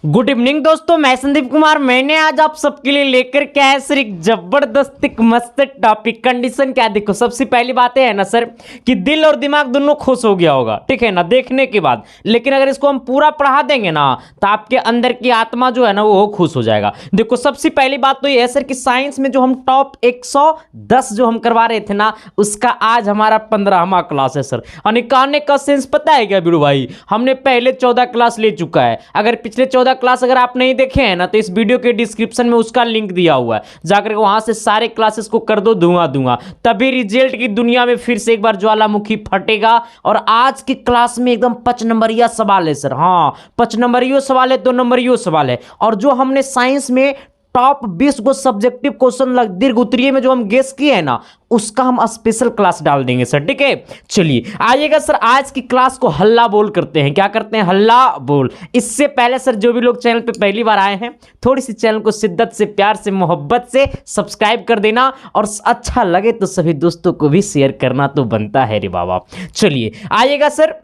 Good evening दोस्तों, मैं संदीप कुमार। मैंने आज आप सबके लिए लेकर के आया सर एक जबरदस्त एक मस्त टॉपिक। कंडीशन क्या, देखो सबसे पहली बात है ना सर कि दिल और दिमाग दोनों खुश हो गया होगा, ठीक है ना, देखने के बाद। लेकिन अगर इसको हम पूरा पढ़ा देंगे ना तो आपके अंदर की आत्मा जो है ना वो खुश हो जाएगा। देखो सबसे पहली बात तो ये है सर कि साइंस में जो हम टॉप 110 जो हम करवा रहे थे ना, उसका आज हमारा 15वां क्लास है सर। अनिकाने का सेंस पता है क्या बिरू भाई, हमने पहले 14 क्लास ले चुका है। अगर पिछले 14 क्लास अगर आप नहीं देखे हैं ना तो इस वीडियो के डिस्क्रिप्शन में उसका लिंक दिया हुआ है, जाकर वहां से सारे क्लासेस को कर दो धुआं, तभी रिजल्ट की दुनिया में फिर से एक बार ज्वालामुखी फटेगा। और आज की क्लास में एकदम 5 नंबरिया सवाल है सर। हाँ, 5 नंबरियो सवाल है, 2 नंबरियो सवाल है। और जो हमने साइंस में टॉप 20 को सब्जेक्टिव क्वेश्चन दीर्घ उत्तरीय में जो हम गेस किए हैं ना, उसका हम स्पेशल क्लास डाल देंगे सर, ठीक है। चलिए आइएगा सर, आज की क्लास को हल्ला बोल करते हैं। क्या करते हैं? हल्ला बोल। इससे पहले सर जो भी लोग चैनल पे पहली बार आए हैं, थोड़ी सी चैनल को शिद्दत से, प्यार से, मोहब्बत से सब्सक्राइब कर देना, और अच्छा लगे तो सभी दोस्तों को भी शेयर करना तो बनता है रे बाबा। चलिए आइएगा सर,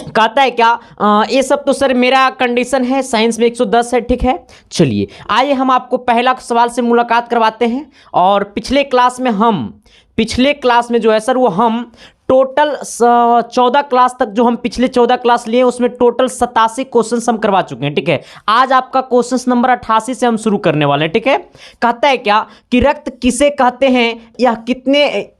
कहता है क्या, ये सब तो सर मेरा कंडीशन है, साइंस में 110 है, ठीक है। चलिए आइए हम आपको पहला सवाल से मुलाकात करवाते हैं। और पिछले क्लास में जो है सर वो हम टोटल 14 क्लास तक जो हम पिछले 14 क्लास लिए उसमें टोटल 87 क्वेश्चन हम करवा चुके हैं, ठीक है। आज आपका क्वेश्चन नंबर 88 से हम शुरू करने वाले हैं, ठीक है। कहता है क्या कि रक्त किसे कहते हैं या कितने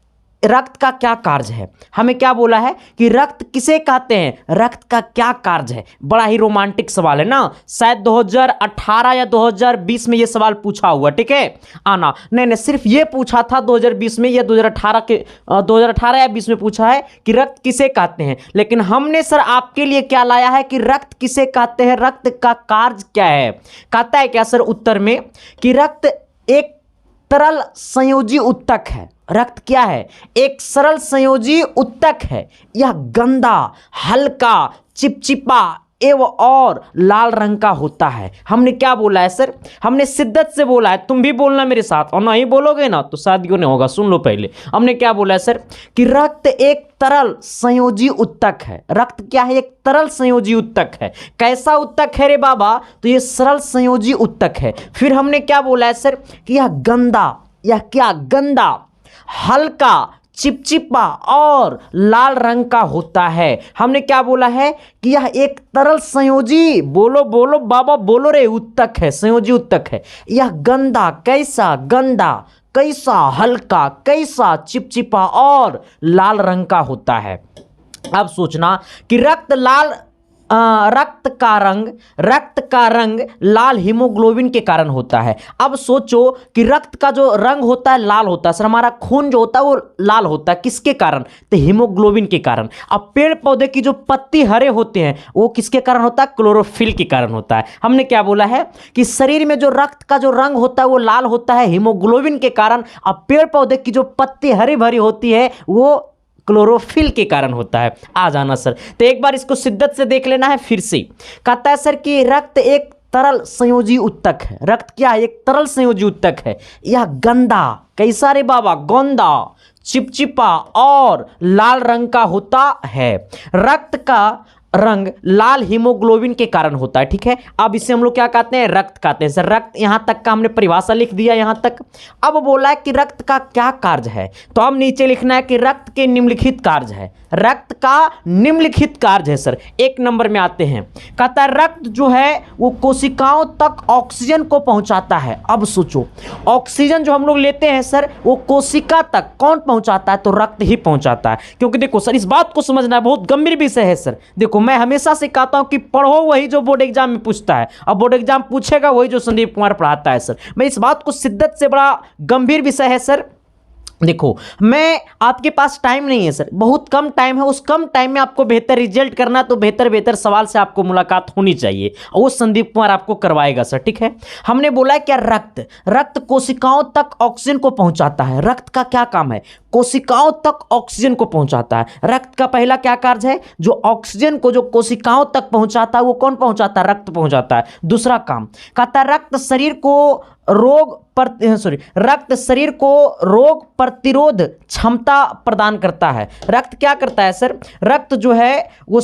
रक्त का क्या कार्य है। हमें क्या बोला है कि रक्त किसे कहते हैं, रक्त का क्या कार्य है। बड़ा ही रोमांटिक सवाल है ना, शायद 2018 या 2020 में ये सवाल पूछा हुआ, ठीक है। आना नहीं, सिर्फ ये पूछा था 2020 में या 2018 या 20 में पूछा है कि रक्त किसे कहते हैं। लेकिन हमने सर आपके लिए क्या लाया है कि रक्त किसे कहते हैं, रक्त का कार्य क्या है। कहता है क्या सर उत्तर में कि रक्त एक तरल संयोजी उत्तक है। रक्त क्या है? एक सरल संयोजी उत्तक है। यह गंदा, हल्का, चिपचिपा एवं और लाल रंग का होता है। हमने क्या बोला है सर? हमने शिद्दत से बोला है, तुम भी बोलना मेरे साथ, और नहीं बोलोगे ना तो शादियों नहीं होगा। सुन लो पहले, हमने क्या बोला है सर कि रक्त एक तरल संयोजी उत्तक है। रक्त क्या है? एक तरल संयोजी उत्तक है। कैसा उत्तक है रे बाबा? तो ये सरल संयोजी उत्तक है। फिर हमने क्या बोला है सर कि यह गंदा, यह क्या गंदा, हल्का, चिपचिपा और लाल रंग का होता है। हमने क्या बोला है कि यह एक तरल संयोजी, बोलो बोलो बाबा बोलो रे, उत्तक है, संयोजी उत्तक है। यह गंदा, कैसा गंदा, कैसा हल्का, कैसा चिपचिपा और लाल रंग का होता है। अब सोचना कि रक्त का रंग लाल हीमोग्लोबिन के कारण होता है। अब सोचो कि रक्त का जो रंग होता है लाल होता है सर, हमारा खून जो होता है वो लाल होता है, किसके कारण? तो हीमोग्लोबिन के कारण। अब पेड़ पौधे की जो पत्ती हरे होते हैं वो किसके कारण होता है? क्लोरोफिल के कारण होता है। हमने क्या बोला है कि शरीर में जो रक्त का जो रंग होता है वो लाल होता है हीमोग्लोबिन के कारण। अब पेड़ पौधे की जो पत्ती हरी भरी होती है वो क्लोरोफिल के कारण होता है। आ जाना सर, तो एक बार इसको शिद्दत से देख लेना है फिर से। कहता है सर कि रक्त एक तरल संयोजी उत्तक है। रक्त क्या है? एक तरल संयोजी उत्तक है। यह गंदा, कैसा रे बाबा? गंदा, चिपचिपा और लाल रंग का होता है। रक्त का रंग लाल हीमोग्लोबिन के कारण होता है, ठीक है। अब इसे हम लोग क्या कहते हैं? रक्त कहते हैं सर। रक्त यहां तक का हमने परिभाषा लिख दिया यहां तक। अब बोला है कि रक्त का क्या कार्य है, तो हम नीचे लिखना है कि रक्त के निम्नलिखित कार्य है। रक्त का निम्नलिखित कार्य है सर। 1 नंबर में आते हैं, कहता है रक्त जो है वो कोशिकाओं तक ऑक्सीजन को पहुंचाता है। अब सोचो, ऑक्सीजन जो हम लोग लेते हैं सर वो कोशिका तक कौन पहुंचाता है? तो रक्त ही पहुंचाता है। क्योंकि देखो सर, इस बात को समझना बहुत गंभीर विषय है सर। देखो मैं हमेशा से कहता हूं कि पढ़ो वही जो बोर्ड एग्जाम में पूछता है, और बोर्ड एग्जाम पूछेगा वही जो संदीप कुमार पढ़ाता है सर। मैं इस बात को शिद्दत से, बड़ा गंभीर विषय है सर। देखो मैं आपके पास टाइम नहीं है सर, बहुत कम टाइम है। उस कम टाइम में आपको बेहतर रिजल्ट करना है तो बेहतर सवाल से आपको मुलाकात होनी चाहिए, और वो संदीप कुमार आपको करवाएगा सर, ठीक है। हमने बोला है क्या? रक्त कोशिकाओं तक ऑक्सीजन को पहुंचाता है। रक्त का क्या काम है? कोशिकाओं तक ऑक्सीजन को पहुंचाता है। रक्त का पहला क्या कार्य है, जो ऑक्सीजन को जो कोशिकाओं तक पहुंचाता है वो कौन पहुंचाता है, रक्त पहुंचाता है। दूसरा काम कहता है रक्त शरीर को रक्त शरीर को रोग प्रतिरोध क्षमता प्रदान करता है। रक्त क्या करता है सर, रक्त जो है वो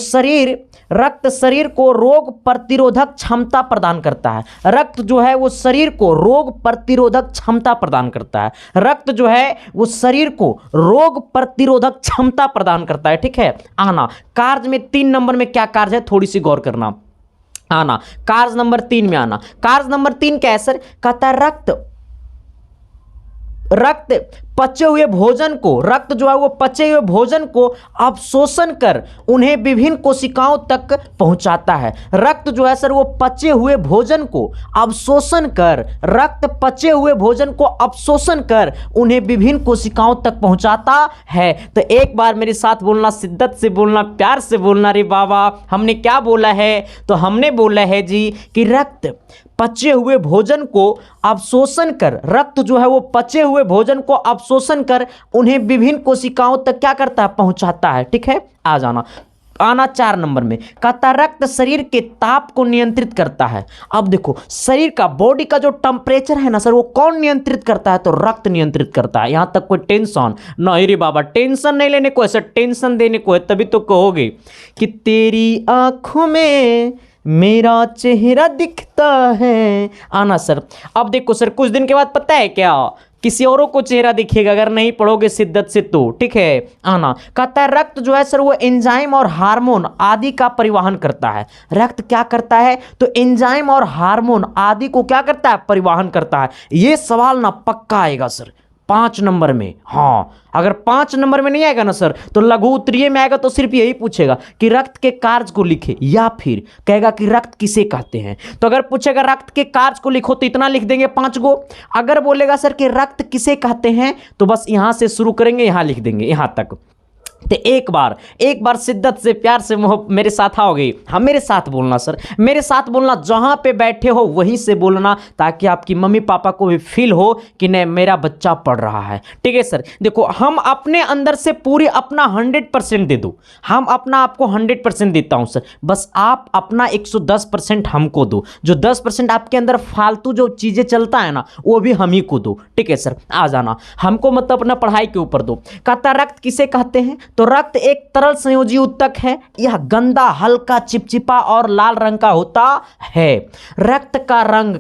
रक्त शरीर को रोग प्रतिरोधक क्षमता प्रदान करता है। रक्त जो है वो शरीर को रोग प्रतिरोधक क्षमता प्रदान करता है। रक्त जो है वो शरीर को रोग प्रतिरोधक क्षमता प्रदान करता है। ठीक है, आना कार्य में 3 नंबर में क्या कार्य है, थोड़ी सी गौर करना। आना कार्य नंबर 3 में आना। कार्य नंबर 3 क्या है सर, कहता है रक्त पचे हुए भोजन को, रक्त जो है वो पचे हुए भोजन को अवशोषण कर उन्हें विभिन्न कोशिकाओं तक पहुंचाता है। रक्त जो है सर वो पचे हुए भोजन को अवशोषण कर, रक्त पचे हुए भोजन को अवशोषण कर उन्हें विभिन्न कोशिकाओं तक पहुंचाता है। तो एक बार मेरे साथ बोलना, शिद्दत से बोलना, प्यार से बोलना। रे बाबा हमने क्या बोला है, तो हमने बोला है जी कि रक्त पचे हुए भोजन को अवशोषण कर, रक्त जो है वो पचे हुए भोजन को अवशोषण कर उन्हें विभिन्न कोशिकाओं तक क्या करता है, पहुंचाता है। ठीक है, आ जाना। आना 4 नंबर में, कहता रक्त शरीर के ताप को नियंत्रित करता है। अब देखो शरीर का, बॉडी का जो टेम्परेचर है ना सर वो कौन नियंत्रित करता है, तो रक्त नियंत्रित करता है। यहां तक कोई टेंशन नहीं रे बाबा, टेंशन नहीं लेने को है सर, टेंशन देने को है। तभी तो कहोगे कि तेरी आंखों में मेरा चेहरा दिखता है। आना सर, अब देखो सर कुछ दिन के बाद पता है क्या, किसी औरों को चेहरा दिखेगा अगर नहीं पढ़ोगे शिद्दत से तो। ठीक है, आना कहता है रक्त जो है सर वो एंजाइम और हार्मोन आदि का परिवहन करता है। रक्त क्या करता है, तो एंजाइम और हार्मोन आदि को क्या करता है, परिवहन करता है। ये सवाल ना पक्का आएगा सर 5 नंबर में। हाँ, अगर 5 नंबर में नहीं आएगा ना सर तो लघु उत्तरीय में आएगा तो सिर्फ यही पूछेगा कि रक्त के कार्य को लिखे, या फिर कहेगा कि रक्त किसे कहते हैं। तो अगर पूछेगा रक्त के कार्य को लिखो तो इतना लिख देंगे 5 गो। अगर बोलेगा सर कि रक्त किसे कहते हैं तो बस यहां से शुरू करेंगे, यहां लिख देंगे यहां तक। तो एक बार शिद्दत से प्यार से मेरे साथ आओगे। हाँ मेरे साथ बोलना सर, मेरे साथ बोलना, जहां पे बैठे हो वहीं से बोलना ताकि आपकी मम्मी पापा को भी फील हो कि नहीं मेरा बच्चा पढ़ रहा है। ठीक है सर, देखो हम अपने अंदर से पूरी अपना 100% दे दो, हम अपना आपको 100% देता हूं सर, बस आप अपना 110% हमको दो। जो 10% आपके अंदर फालतू जो चीजें चलता है ना वो भी हम ही को दो। ठीक है सर, आ जाना, हमको मतलब अपना पढ़ाई के ऊपर दो। कहता रक्त किसे कहते हैं, तो रक्त एक तरल संयोजी ऊतक है। यह गंदा, हल्का, चिपचिपा और लाल रंग का होता है। रक्त का रंग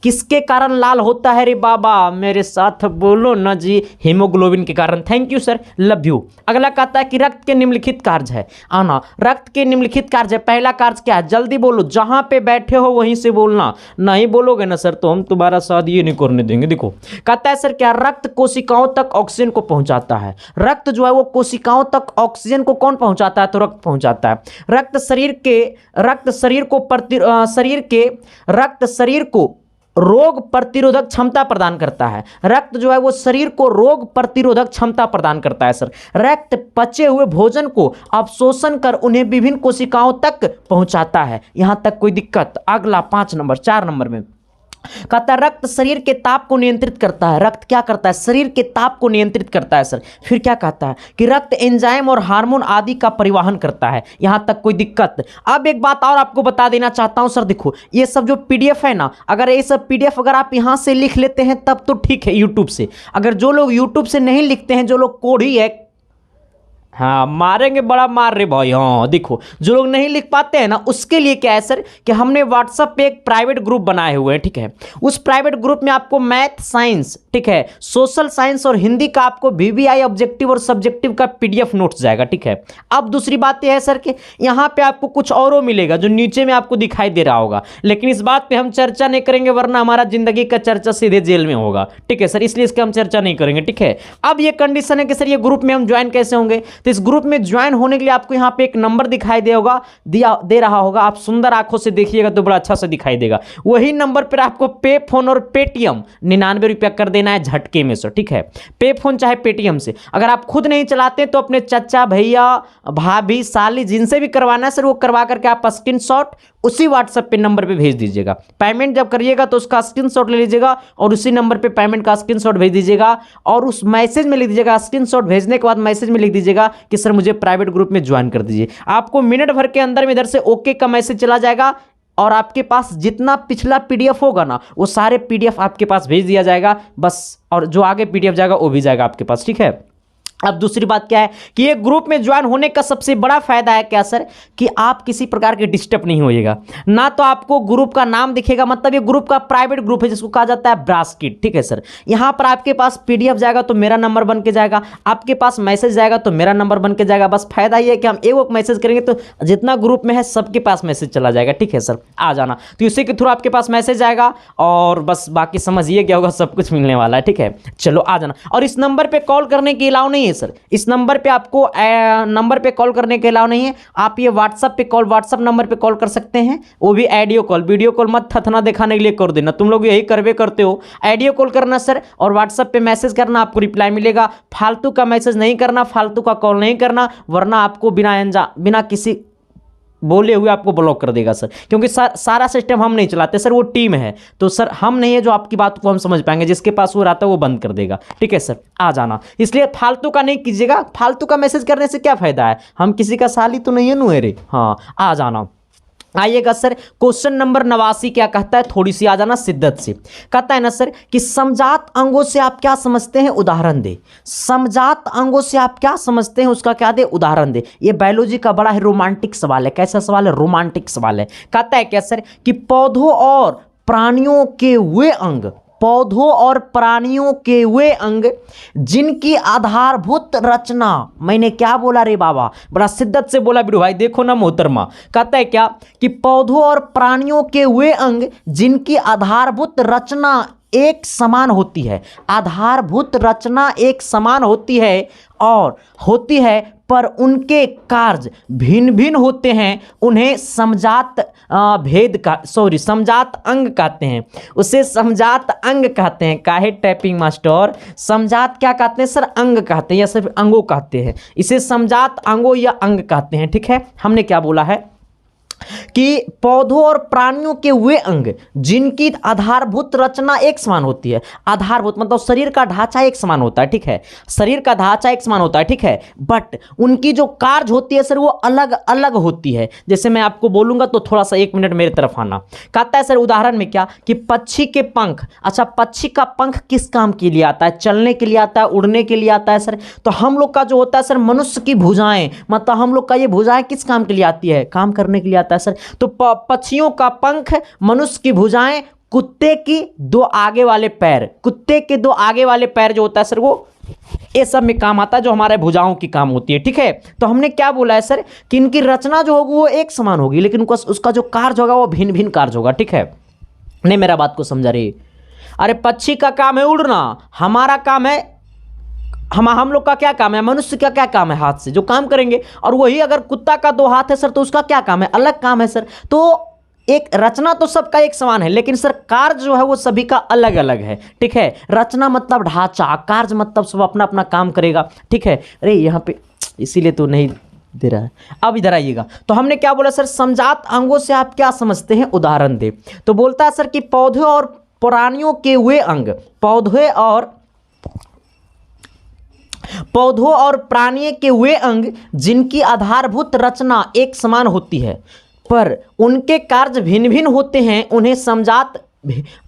किसके कारण लाल होता है रे बाबा, मेरे साथ बोलो ना जी, हीमोग्लोबिन के कारण। Thank you sir, love you. अगला कहता है कि रक्त के निम्नलिखित कार्य है। आना, रक्त के निम्नलिखित कार्य है। पहला कार्य क्या है, जल्दी बोलो, जहां पे बैठे हो वहीं से बोलना, नहीं बोलोगे ना सर तो हम तुम्हारा साथ ये नहीं करने देंगे। देखो कहता है सर क्या, रक्त कोशिकाओं तक ऑक्सीजन को पहुंचाता है। रक्त जो है वो कोशिकाओं तक ऑक्सीजन को कौन पहुंचाता है, तो रक्त पहुंचाता है। रक्त शरीर को रोग प्रतिरोधक क्षमता प्रदान करता है। रक्त जो है वो शरीर को रोग प्रतिरोधक क्षमता प्रदान करता है सर। रक्त पचे हुए भोजन को अवशोषण कर उन्हें विभिन्न कोशिकाओं तक पहुंचाता है। यहां तक कोई दिक्कत। अगला 4 नंबर में कहता है रक्त शरीर के ताप को नियंत्रित करता है। रक्त क्या करता है, शरीर के ताप को नियंत्रित करता है सर। फिर क्या कहता है कि रक्त एंजाइम और हार्मोन आदि का परिवहन करता है। यहां तक कोई दिक्कत। अब एक बात और आपको बता देना चाहता हूं सर, देखो ये सब जो पीडीएफ है ना, अगर ये सब पीडीएफ अगर आप यहां से लिख लेते हैं तब तो ठीक है यूट्यूब से। अगर जो लोग यूट्यूब से नहीं लिखते हैं, जो लोग कोढ़ी है, हाँ मारेंगे बड़ा मार रहे भाई। हाँ देखो जो लोग नहीं लिख पाते हैं ना उसके लिए क्या है सर कि हमने व्हाट्सएप पे एक प्राइवेट ग्रुप बनाए हुए हैं। ठीक है, उस प्राइवेट ग्रुप में आपको मैथ, साइंस, ठीक है, सोशल साइंस और हिंदी का आपको वीवीआई ऑब्जेक्टिव और सब्जेक्टिव का पीडीएफ नोट्स जाएगा। ठीक है, अब दूसरी बात यह है सर कि यहाँ पे आपको कुछ और मिलेगा जो नीचे में आपको दिखाई दे रहा होगा, लेकिन इस बात पे हम चर्चा नहीं करेंगे वरना हमारा जिंदगी का चर्चा सीधे जेल में होगा। ठीक है सर, इसलिए इसका हम चर्चा नहीं करेंगे। ठीक है, अब ये कंडीशन है कि सर ये ग्रुप में हम ज्वाइन कैसे होंगे, तो इस ग्रुप में ज्वाइन होने के लिए आपको यहाँ पे एक नंबर दिखाई दे रहा होगा, आप सुंदर आंखों से देखिएगा तो बड़ा अच्छा से दिखाई देगा। वही नंबर पर आपको पे फोन और पेटीएम 99 रुपया कर देना है झटके में से, ठीक है। पे फोन चाहे पेटीएम से। अगर आप खुद नहीं चलाते तो अपने चचा, भैया, भाभी, साली जिनसे भी करवाना है सर वो करवा करके आप स्क्रीनशॉट उसी व्हाट्सएप पे नंबर पे भेज दीजिएगा। पेमेंट जब करिएगा तो उसका स्क्रीनशॉट ले लीजिएगा और उसी नंबर पे पेमेंट का स्क्रीनशॉट भेज दीजिएगा और उस मैसेज में लिख दीजिएगा, स्क्रीनशॉट भेजने के बाद मैसेज में लिख दीजिएगा कि सर मुझे प्राइवेट ग्रुप में ज्वाइन कर दीजिए। आपको मिनट भर के अंदर में इधर से ओके का मैसेज चला जाएगा और आपके पास जितना पिछला पीडीएफ होगा ना वो सारे पीडीएफ आपके पास भेज दिया जाएगा बस, और जो आगे पीडीएफ जाएगा वो भी जाएगा आपके पास, ठीक है। अब दूसरी बात क्या है कि ये ग्रुप में ज्वाइन होने का सबसे बड़ा फायदा है क्या सर, कि आप किसी प्रकार के डिस्टर्ब नहीं होइएगा ना, तो आपको ग्रुप का नाम दिखेगा, मतलब ये ग्रुप का प्राइवेट ग्रुप है जिसको कहा जाता है ब्रास्किट, ठीक है सर। यहाँ पर आपके पास पीडीएफ जाएगा तो मेरा नंबर बन के जाएगा, आपके पास मैसेज जाएगा तो मेरा नंबर बन के जाएगा। बस फायदा ये है कि हम एक मैसेज करेंगे तो जितना ग्रुप में है सबके पास मैसेज चला जाएगा, ठीक है सर। आ जाना तो इसी के थ्रू आपके पास मैसेज आएगा और बस बाकी समझिए क्या होगा, सब कुछ मिलने वाला है, ठीक है। चलो आ जाना। और इस नंबर पर कॉल करने की अलाउ नहीं है सर, इस नंबर पे आपको नंबर पे कॉल करने के अलाउ नहीं है। आप ये व्हाट्सएप नंबर पे कॉल कर सकते हैं, वो भी ऑडियो कॉल। वीडियो कॉल मत थथना दिखाने के लिए कर देना, तुम लोग यही करवे करते हो। ऑडियो कॉल करना सर और व्हाट्सएप पे मैसेज करना, आपको रिप्लाई मिलेगा। फालतू का मैसेज नहीं करना, फालतू का कॉल नहीं करना, वरना आपको बिना किसी बोले हुए आपको ब्लॉक कर देगा सर, क्योंकि सारा सिस्टम हम नहीं चलाते सर, वो टीम है। तो सर हम नहीं है जो आपकी बात को हम समझ पाएंगे, जिसके पास वो रहता है वो बंद कर देगा, ठीक है सर। आ जाना, इसलिए फालतू का नहीं कीजिएगा। फालतू का मैसेज करने से क्या फायदा है, हम किसी का साली तो नहीं है नु रे। हाँ आ जाना। आइएगा सर, क्वेश्चन नंबर 89 क्या कहता है, थोड़ी सी आ जाना शिद्दत से। कहता है ना सर कि समजात अंगों से आप क्या समझते हैं, उदाहरण दे। समजात अंगों से आप क्या समझते हैं, उसका क्या दे, उदाहरण दे। ये बायोलॉजी का बड़ा है रोमांटिक सवाल है। कैसा सवाल है, रोमांटिक सवाल है। कहता है क्या सर कि पौधों और प्राणियों के वे अंग, पौधों और प्राणियों के वे अंग जिनकी आधारभूत रचना, मैंने क्या बोला रे बाबा, बड़ा शिद्दत से बोला बिरु भाई, देखो ना मोहतरमा। कहता है क्या कि पौधों और प्राणियों के वे अंग जिनकी आधारभूत रचना एक समान होती है, आधारभूत रचना एक समान होती है और होती है, पर उनके कार्य भिन्न भिन्न होते हैं, उन्हें समजात समजात अंग कहते हैं। उसे समजात अंग कहते हैं। काहे टाइपिंग मास्टर, समजात क्या कहते हैं सर, अंग कहते हैं या सिर्फ अंगों कहते हैं। इसे समजात अंगों या अंग कहते हैं, ठीक है। हमने क्या बोला है कि पौधों और प्राणियों के वे अंग जिनकी आधारभूत रचना एक समान होती है। आधारभूत मतलब शरीर का ढांचा एक समान होता है, ठीक है। शरीर का ढांचा एक समान होता है, ठीक है, बट उनकी जो कार्य होती है सर वो अलग अलग होती है। जैसे मैं आपको बोलूंगा तो थोड़ा सा 1 मिनट मेरे तरफ आना। कहता है सर उदाहरण में क्या कि पक्षी के पंख, अच्छा पक्षी का पंख किस काम के लिए आता है, चलने के लिए आता है, उड़ने के लिए आता है सर। तो हम लोग का जो होता है सर मनुष्य की भुजाएं, मतलब हम लोग का ये भुजाएं किस काम के लिए आती है, काम करने के लिए आता है सर। तो पक्षियों का पंख, मनुष्य की भुजाएं, कुत्ते की 2 आगे वाले पैर, कुत्ते के 2 आगे वाले पैर जो होता है सर वो ये सब में काम आता है, जो हमारे भुजाओं की काम होती है, ठीक है। तो हमने क्या बोला है सर कि इनकी रचना जो होगी वो एक समान होगी, लेकिन उसका जो कार्य होगा वो भिन्न भिन्न कार्य होगा, ठीक है। नहीं मेरा बात को समझा रही। अरे पक्षी का काम है उड़ना, हमारा काम है, हम लोग का क्या काम है, मनुष्य का क्या काम है, हाथ से जो काम करेंगे। और वही अगर कुत्ता का 2 हाथ है सर तो उसका क्या काम है, अलग काम है सर। तो एक रचना तो सबका एक समान है, लेकिन सर कार्य जो है वो सभी का अलग अलग है, ठीक है। रचना मतलब ढांचा, कार्य मतलब सब अपना अपना काम करेगा, ठीक है। अरे यहाँ पे इसीलिए तो नहीं दे रहा है। अब इधर आइएगा, तो हमने क्या बोला सर, समजात अंगों से आप क्या समझते हैं, उदाहरण दे। तो बोलता है सर कि पौधों और प्राणियों के वे अंग, पौधों और प्राणियों के वे अंग जिनकी आधारभूत रचना एक समान होती है, पर उनके कार्य भिन्न भिन्न होते हैं, उन्हें समजात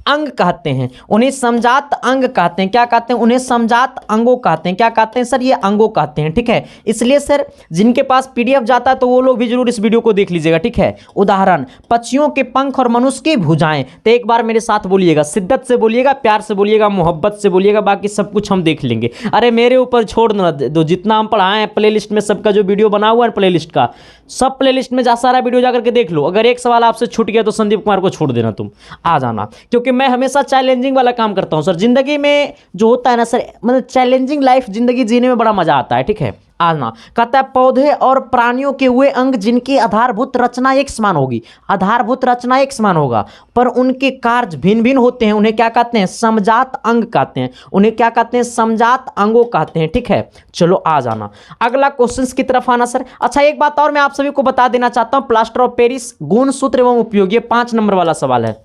अंग कहते हैं। उन्हें समजात अंग कहते हैं। क्या कहते हैं, उन्हें समजात अंगों कहते हैं। क्या कहते हैं सर, ये अंगों कहते हैं, ठीक है। इसलिए सर जिनके पास पीडीएफ जाता है तो वो लोग भी जरूर इस वीडियो को देख लीजिएगा, ठीक है। उदाहरण, पक्षियों के पंख और मनुष्य की भुजाएं। तो एक बार मेरे साथ बोलिएगा, शिद्दत से बोलिएगा, प्यार से बोलिएगा, मोहब्बत से बोलिएगा, बाकी सब कुछ हम देख लेंगे। अरे मेरे ऊपर छोड़ दो, जितना हम पढ़ाए हैं प्ले लिस्ट में सबका जो वीडियो बना हुआ है प्ले लिस्ट का, सब प्ले लिस्ट में जा सारा वीडियो जाकर के देख लो। अगर एक सवाल आपसे छूट गया तो संदीप कुमार को छोड़ देना, तुम आ जाना, क्योंकि मैं हमेशा चैलेंजिंग वाला काम करता हूं सर। जिंदगी में जो होता है ना सर, मतलब चैलेंजिंग लाइफ जिंदगी जीने में बड़ा मजा आता है, ठीक है। आना। कहता है पौधे और प्राणियों के वे अंग जिनकी आधारभूत रचना एक समान होगी, आधारभूत रचना एक समान होगा, पर उनके कार्य भिन्न भिन्न होते हैं, उन्हें क्या कहते हैं? समजात अंग कहते हैं। उन्हें क्या कहते हैं? समजात अंगों कहते हैं। ठीक है, चलो आ जाना अगला क्वेश्चन की तरफ आना सर। अच्छा, एक बात और मैं आप सभी को बता देना चाहता हूं, प्लास्टर ऑफ पेरिस गुण सूत्र एवं उपयोग, ये 5 नंबर वाला सवाल है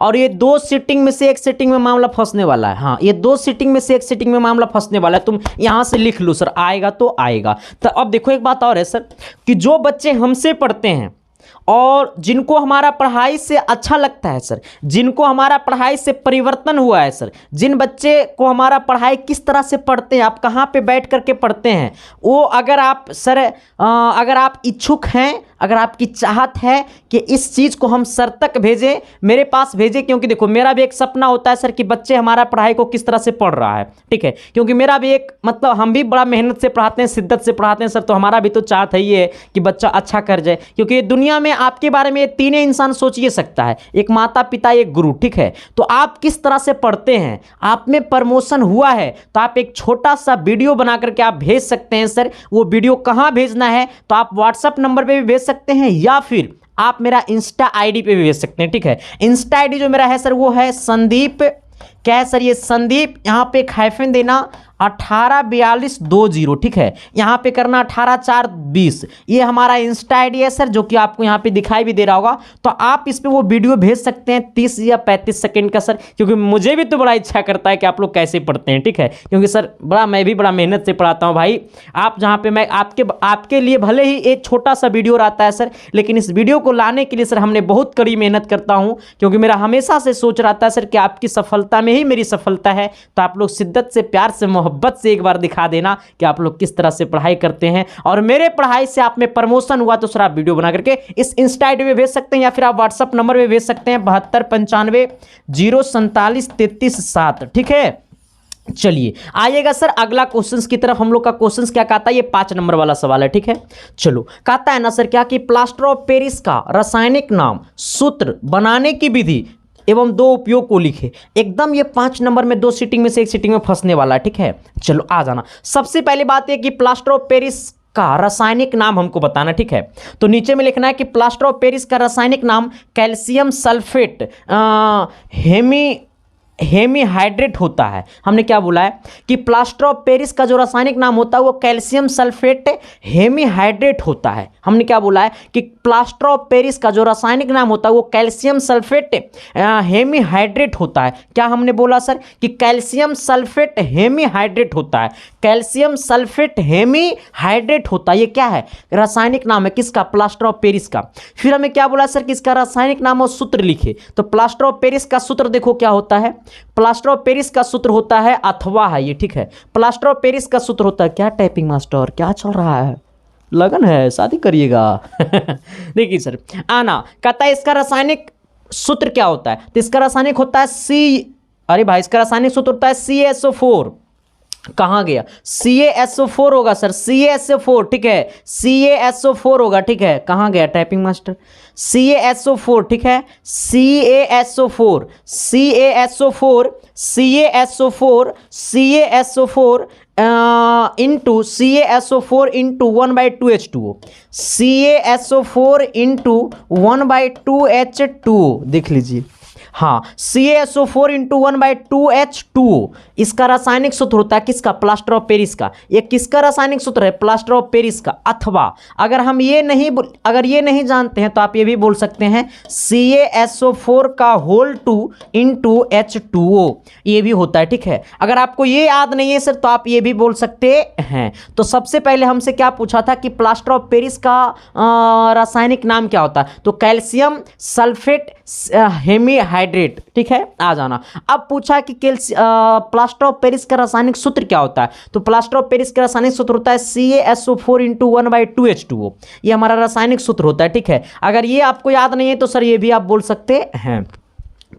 और ये 2 सीटिंग में से एक सीटिंग में मामला फंसने वाला है। हाँ, ये 2 सीटिंग में से एक सीटिंग में मामला फंसने वाला है, तुम यहां से लिख लो सर, आएगा तो आएगा। तो अब देखो एक बात और है सर कि जो बच्चे हमसे पढ़ते हैं और जिनको हमारा पढ़ाई से अच्छा लगता है सर, जिनको हमारा पढ़ाई से परिवर्तन हुआ है सर, जिन बच्चे को हमारा पढ़ाई किस तरह से पढ़ते हैं, आप कहाँ पे बैठ करके पढ़ते हैं, वो अगर आप सर अगर आप इच्छुक हैं, अगर आपकी चाहत है कि इस चीज़ को हम सर तक भेजें, मेरे पास भेजें, क्योंकि देखो मेरा भी एक सपना होता है सर कि बच्चे हमारा पढ़ाई को किस तरह से पढ़ रहा है। ठीक है, क्योंकि मेरा भी एक मतलब हम भी बड़ा मेहनत से पढ़ाते हैं, शिद्दत से पढ़ाते हैं सर, तो हमारा भी तो चाहत है ये कि बच्चा अच्छा कर जाए, क्योंकि दुनिया में आपके बारे में ये तीनों इंसान सोच ही सकता है, एक माता पिता एक गुरु। ठीक है, तो आप किस तरह से पढ़ते हैं, आप में प्रमोशन हुआ है तो आप एक छोटा सा वीडियो बना करके आप भेज सकते हैं सर। वो वीडियो कहाँ भेजना है तो आप व्हाट्सएप नंबर पे भी भेज सकते हैं या फिर आप मेरा इंस्टा आईडी पे भी भेज सकते हैं। ठीक है, इंस्टा आईडी जो मेरा है सर वो है संदीप, क्या है सर ये संदीप, यहाँ पे एक हाइफन देना 184220। ठीक है, यहाँ पे करना 18420, ये हमारा इंस्टा आईडी है सर, जो कि आपको यहाँ पे दिखाई भी दे रहा होगा। तो आप इस पे वो वीडियो भेज सकते हैं 30 या 35 सेकंड का सर, क्योंकि मुझे भी तो बड़ा इच्छा करता है कि आप लोग कैसे पढ़ते हैं। ठीक है, क्योंकि सर मैं भी बड़ा मेहनत से पढ़ाता हूँ भाई। आप जहाँ पे मैं आपके लिए भले ही एक छोटा सा वीडियो आता है सर, लेकिन इस वीडियो को लाने के लिए सर हमने बहुत कड़ी मेहनत करता हूँ, क्योंकि मेरा हमेशा से सोच रहता है सर कि आपकी सफलता में ही मेरी सफलता है। तो आप लोग शिद्दत से, प्यार से, मोहब्बत से एक बार दिखा देना कि आप लोग किस तरह से पढ़ाई करते हैं, और मेरे पढ़ाई से आप में प्रमोशन हुआ तो सर आप वीडियो बना करके इस इंस्टा आईडी में भेज सकते हैं या फिर आप व्हाट्सएप नंबर पे भेज सकते हैं 7295 047 33 7। ठीक है, चलिए आइएगा सर अगला क्वेश्चन की तरफ। हम लोग का क्वेश्चन क्या कहता है, ये 5 नंबर वाला सवाल है। ठीक है, चलो कहता है ना सर क्या कि प्लास्टर ऑफ पेरिस का रासायनिक नाम, सूत्र, बनाने की विधि एवं 2 उपयोग को लिखे। एकदम ये 5 नंबर में 2 सीटिंग में से एक सीटिंग में फंसने वाला है। ठीक है, चलो आ जाना। सबसे पहली बात ये कि प्लास्टर ऑफ पेरिस का रासायनिक नाम हमको बताना। ठीक है, तो नीचे में लिखना है कि प्लास्टर ऑफ पेरिस का रासायनिक नाम कैल्शियम सल्फेट हेमीहाइड्रेट होता है। हमने क्या बोला है कि प्लास्टर ऑफ पेरिस का जो रासायनिक नाम होता है वो कैल्शियम सल्फेट हेमीहाइड्रेट होता है। हमने क्या बोला है कि प्लास्टर ऑफ पेरिस का जो रासायनिक नाम होता है वो कैल्शियम सल्फेट हेमीहाइड्रेट होता है। क्या हमने बोला सर कि कैल्शियम सल्फेट हेमीहाइड्रेट होता है, कैल्शियम सल्फेट हेमीहाइड्रेट होता है। ये क्या है? रासायनिक नाम है किसका? प्लास्टर ऑफ पेरिस का। फिर हमें क्या बोला सर कि इसका रासायनिक नाम और सूत्र लिखे। तो प्लास्टर ऑफ पेरिस का सूत्र देखो क्या होता है। प्लास्टर ऑफ पेरिस का सूत्र होता है अथवा है ये। ठीक है, प्लास्टर ऑफ पेरिस का सूत्र होता है, क्या टाइपिंग मास्टर क्या चल रहा है, लगन है शादी करिएगा। देखिए सर आना कहता है इसका रासायनिक सूत्र क्या होता है। तो इसका रासायनिक होता है इसका रासायनिक सूत्र होता है CaSO4। कहाँ गया? CaSO4 होगा सर, CaSO4। ठीक है, CaSO4 होगा। ठीक है, कहाँ गया टाइपिंग मास्टर? CaSO4। ठीक है, CaSO4 into CaSO4 into 1/2H2O, CaSO4 into 1/2H2O। देख लीजिए, हाँ, CaSO4 इंटू 1/2H2O इसका रासायनिक सूत्र होता है किसका? प्लास्टर ऑफ पेरिस का। ये किसका रासायनिक सूत्र है? प्लास्टर ऑफ पेरिस का। अथवा अगर ये नहीं जानते हैं तो आप ये भी बोल सकते हैं CaSO4 का होल 2 इंटू H2O, ये भी होता है। ठीक है, अगर आपको ये याद नहीं है सर तो आप ये भी बोल सकते हैं। तो सबसे पहले हमसे क्या पूछा था कि प्लास्टर ऑफ पेरिस का रासायनिक नाम क्या होता है? तो कैल्शियम सल्फेट हेमीहाइड्रेट। ठीक है, आ जाना। अब पूछा कि प्लास्टर ऑफ पेरिस का रासायनिक सूत्र क्या होता है। तो प्लास्टर ऑफ पेरिस का रासायनिक सूत्र होता है CaSO4 इंटू 1/2H2O, ये हमारा रासायनिक सूत्र होता है। ठीक है, अगर ये आपको याद नहीं है तो सर ये भी आप बोल सकते हैं।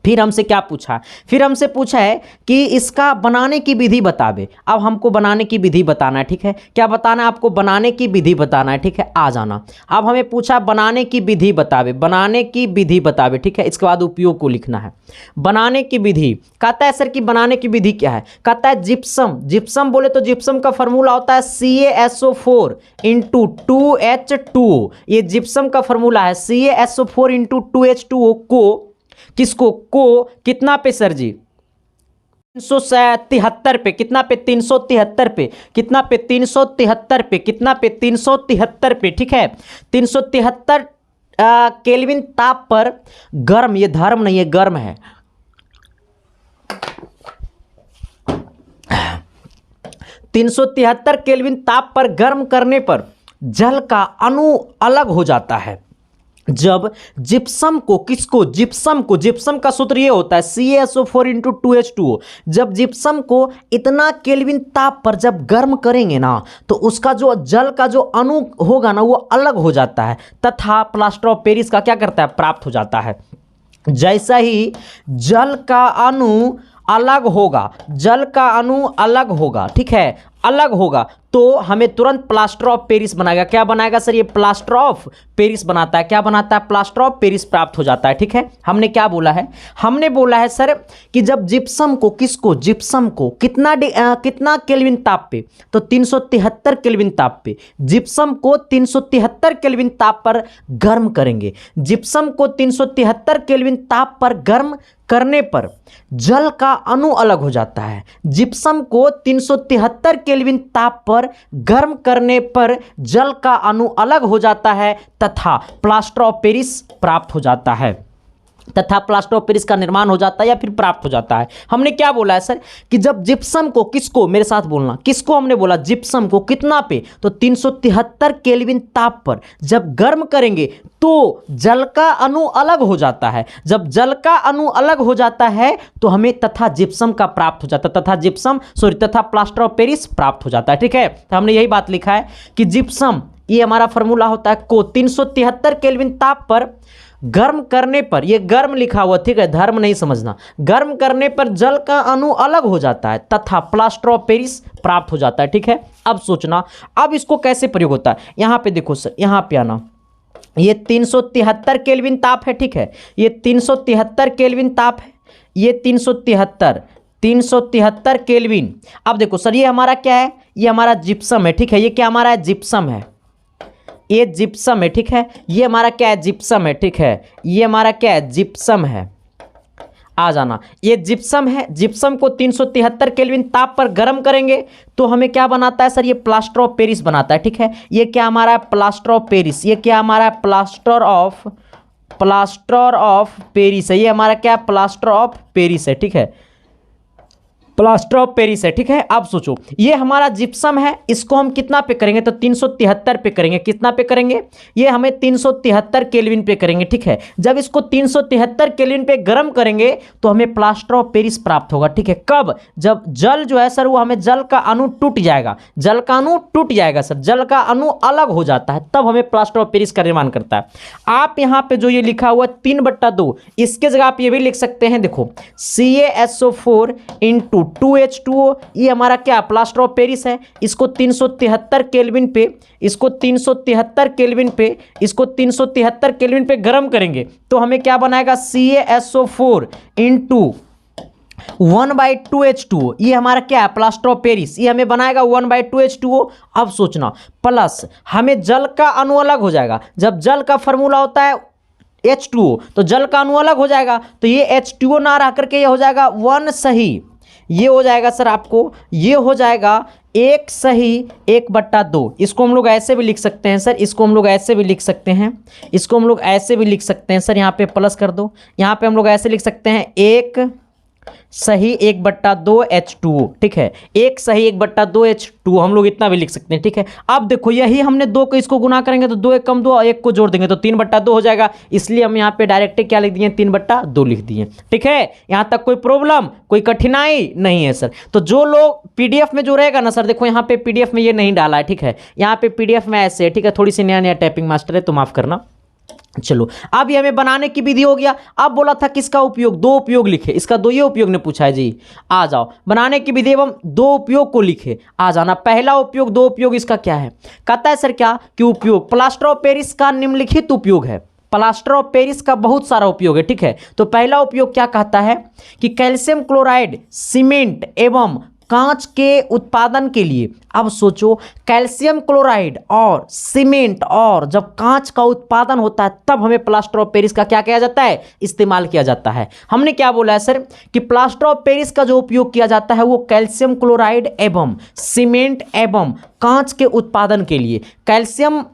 फिर हमसे क्या पूछा, फिर हमसे पूछा है कि इसका बनाने की विधि बतावे। अब हमको बनाने की विधि बताना है, ठीक है। क्या बताना है आपको? बनाने की विधि बताना है, ठीक है। आ जाना। अब हमें पूछा बनाने की विधि बतावे, बनाने की विधि बतावे, ठीक है। इसके बाद उपयोग को लिखना है। बनाने की विधि कहता है सर कि बनाने की विधि क्या है? कहता है जिप्सम। जिप्सम बोले तो जिप्सम का फॉर्मूला होता है CaSO4 इंटू 2H2O। ये जिप्सम का फॉर्मूला है CaSO4 इंटू 2H2O को, किसको को कितना पे सर जी? 373 पे। कितना पे? 373 पे। कितना पे? 373 पे। कितना पे? 373 पे, ठीक है। 373 केल्विन ताप पर गर्म, ये धर्म नहीं है, गर्म है। 373 केल्विन ताप पर गर्म करने पर जल का अणु अलग हो जाता है। जब जिप्सम को, किसको? जिप्सम को। जिप्सम का सूत्र ये होता है CaSO4 इंटू 2H2O। जब जिप्सम को इतना केल्विन ताप पर जब गर्म करेंगे ना, तो उसका जो जल का जो अणु होगा ना, वो अलग हो जाता है तथा प्लास्टर ऑफ पेरिस का क्या करता है? प्राप्त हो जाता है। जैसा ही जल का अणु अलग होगा, जल का अणु अलग होगा, ठीक है, अलग होगा, तो हमें तुरंत प्लास्टर ऑफ पेरिस बनाएगा। क्या बनाएगा सर? ये प्लास्टर ऑफ पेरिस बनाता है। क्या बनाता है? प्लास्टर ऑफ पेरिस प्राप्त हो जाता है, ठीक है। हमने क्या बोला है? हमने बोला है सर कि जब जिप्सम को, किसको? जिप्सम को कितना केल्विन ताप पे? तो 373 केल्विन ताप पे। जिप्सम को 373 केल्विन ताप पर गर्म करेंगे। जिप्सम को 373 केल्विन ताप पर गर्म करने पर जल का अणु अलग हो जाता है। जिप्सम को 373 केल्विन ताप पर गर्म करने पर जल का अणु अलग हो जाता है तथा प्लास्टर ऑफ पेरिस प्राप्त हो जाता है, तथा प्लास्टर ऑफ पेरिस का निर्माण हो जाता है या फिर प्राप्त हो जाता है। हमने क्या बोला है सर कि जब जिप्सम को, किसको? मेरे साथ बोलना, किसको हमने बोला? जिप्सम को। कितना पे? तो 373 केल्विन ताप पर जब गर्म करेंगे तो जल का अणु अलग हो जाता है। जब जल का अणु अलग हो जाता है तो हमें तथा जिप्सम का प्राप्त हो जाता है, तथा प्लास्टर ऑफ पेरिस प्राप्त हो जाता है, ठीक है। तो हमने यही बात लिखा है कि जिप्सम, ये हमारा फॉर्मूला होता है को 373 केल्विन ताप पर गर्म करने पर, ये गर्म लिखा हुआ, ठीक है, धर्म नहीं समझना, गर्म करने पर जल का अणु अलग हो जाता है तथा प्लास्टर ऑफ पेरिस प्राप्त हो जाता है, ठीक है। अब सोचना, अब इसको कैसे प्रयोग होता है? यहां पे देखो सर, यहां पे आना, ये 373 केल्विन ताप है, ठीक है, ये 373 केल्विन ताप है, ये 373 केल्विन। अब देखो सर, ये हमारा क्या है? ये हमारा जिप्सम है, ठीक है। ये क्या हमारा है? जिप्सम है, ये जिप्सम है, ठीक है। ये हमारा क्या है? जिप्सम है, ठीक है। ये हमारा क्या है? जिप्सम है। आ जाना, ये जिप्सम है। जिप्सम को 373 केल्विन ताप पर गर्म करेंगे तो हमें क्या बनाता है सर? ये प्लास्टर ऑफ पेरिस बनाता है, ठीक है। ये क्या हमारा है? Plaster of Paris. ये क्या हमारा है? प्लास्टर ऑफ पेरिस है। ये हमारा क्या है? प्लास्टर ऑफ पेरिस है, ठीक है, प्लास्टर ऑफ पेरिस है, ठीक है। अब सोचो, ये हमारा जिप्सम है, इसको हम कितना पे करेंगे? तो 373 पे करेंगे। कितना पे करेंगे? ये हमें 373 केल्विन पे करेंगे, ठीक है। जब इसको 373 केल्विन पे गर्म करेंगे तो हमें प्लास्टर ऑफ पेरिस प्राप्त होगा, ठीक है। कब? जब जल जो है सर, वो हमें जल का अणु टूट जाएगा, जल का अणु टूट जाएगा सर, जल का अणु अलग हो जाता है, तब हमें प्लास्टर ऑफ पेरिस का निर्माण करता है। आप यहाँ पे जो ये लिखा हुआ 3/2, इसके जगह आप ये भी लिख सकते हैं, देखो CaSO4 इंटू 2H2O। ये हमारा क्या? प्लास्टर ऑफ पेरिस है। इसको 373 केल्विन पे, इसको 373 केल्विन पे, इसको 373 केल्विन पे गर्म करेंगे तो हमें क्या बनाएगा? CaSO4 into 1/2H2O। ये हमारा क्या है? Plaster of Paris. ये हमें बनाएगा 1/2H2O। अब सोचना, प्लस हमें जल का अणु अलग हो जाएगा। जब जल का फॉर्मूला होता है H2O, तो जल का अणु अलग हो जाएगा, तो ये H2O ना रह करके ये हो जाएगा 1 सही, ये हो जाएगा सर आपको, ये हो जाएगा 1 सही 1/2। इसको हम लोग ऐसे भी लिख सकते हैं सर, इसको हम लोग ऐसे भी लिख सकते हैं, इसको हम लोग ऐसे भी लिख सकते हैं सर। यहाँ पे प्लस कर दो, यहाँ पे हम लोग ऐसे लिख सकते हैं 1 सही 1/2 H2O, ठीक है, 1 सही 1/2 H2O हम लोग इतना भी लिख सकते हैं, ठीक है। अब देखो, यही हमने 2 को इसको गुना करेंगे तो 2 1 कम 2 और 1 को जोड़ देंगे तो 3/2 हो जाएगा। इसलिए हम यहाँ पे डायरेक्ट क्या लिख दिए? 3/2 लिख दिए, ठीक है। यहाँ तक कोई प्रॉब्लम, कोई कठिनाई नहीं है सर। तो जो लोग PDF में जो रहेगा ना सर, देखो यहाँ पे PDF में ये नहीं डाला है, ठीक है, यहाँ पे PDF में ऐसे है, ठीक है। थोड़ी सी नया टाइपिंग मास्टर है तो माफ करना। चलो अब ये हमें बनाने की विधि हो गया। अब बोला था किसका उपयोग, दो उपयोग लिखे, इसका दो ये उपयोग ने पूछा है जी। आ जाओ बनाने की विधि एवं दो उपयोग को लिखे, आ जाना। पहला उपयोग, दो उपयोग इसका क्या है, कहता है सर क्या कि उपयोग प्लास्टर ऑफ पेरिस का निम्नलिखित उपयोग है। प्लास्टर ऑफ पेरिस का बहुत सारा उपयोग है, ठीक है। तो पहला उपयोग क्या कहता है कि कैल्शियम क्लोराइड सीमेंट एवं कांच के उत्पादन के लिए। अब सोचो कैल्शियम क्लोराइड और सीमेंट और जब कांच का उत्पादन होता है तब हमें प्लास्टर ऑफ पेरिस का क्या किया जाता है, इस्तेमाल किया जाता है। हमने क्या बोला है सर कि प्लास्टर ऑफ पेरिस का जो उपयोग किया जाता है वो कैल्शियम क्लोराइड एवं सीमेंट एवं कांच के उत्पादन के लिए। कैल्शियम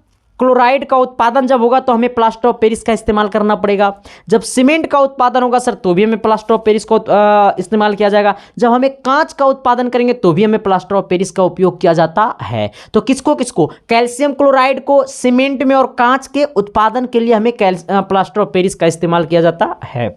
क्लोराइड का उत्पादन जब होगा तो हमें प्लास्टर ऑफ पेरिस का इस्तेमाल करना पड़ेगा। जब सीमेंट का उत्पादन होगा सर तो भी हमें प्लास्टर ऑफ पेरिस को इस्तेमाल किया जाएगा। जब हमें कांच का उत्पादन करेंगे तो भी हमें प्लास्टर ऑफ पेरिस का उपयोग किया जाता है। तो किसको किसको, कैल्शियम क्लोराइड को सीमेंट में और कांच के उत्पादन के लिए हमें प्लास्टर ऑफ पेरिस का इस्तेमाल किया जाता है।